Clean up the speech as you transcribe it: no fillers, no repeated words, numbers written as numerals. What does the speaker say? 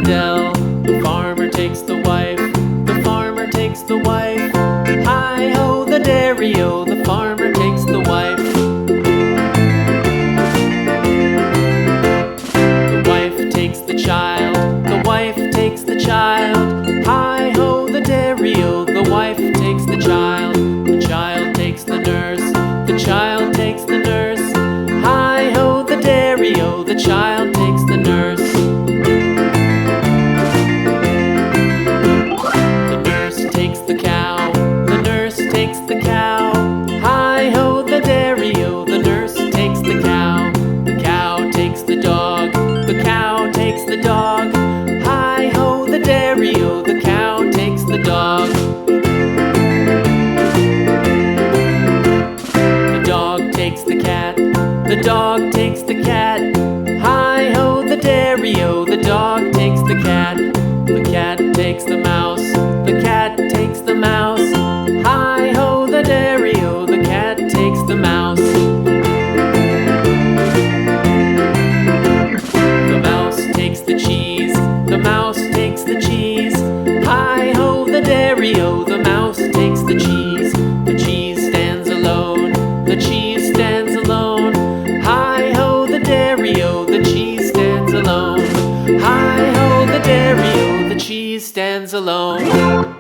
dell. The farmer takes the wife, the farmer takes the wife. Hi-ho, the dairy-o, the farmer takes the wife. The wife takes the child, the wife takes the child. Hi-ho, the dairy-o, the wife takes the child. The child takes the nurse, the child takes the nurse. Hi-ho, the dairy-o, the child takes the nurse. The nurse takes the cow, the nurse takes the cow. Hi-ho, the dairy-o, the nurse takes the cow. The cow takes the dog, the cow takes the dog. Hi-ho, the dairy-o, the cow takes the dog. The dog takes the cat, the dog takes the cat. Hi-ho, the dairy-o, the dog takes the cat. The cat takes the mouse, the cat takes the mouse. Hi-ho, the dairy-o, the cat takes the mouse. The mouse takes the cheese, the mouse takes the cheese. Hi-ho, the dairy-o, the mouse takes the cheese. The cheese stands alone, the cheese stands alone. Hi-ho, the dairy-o, the cheese stands alone. Hi-ho, the dairy-o, the cheese stands alone.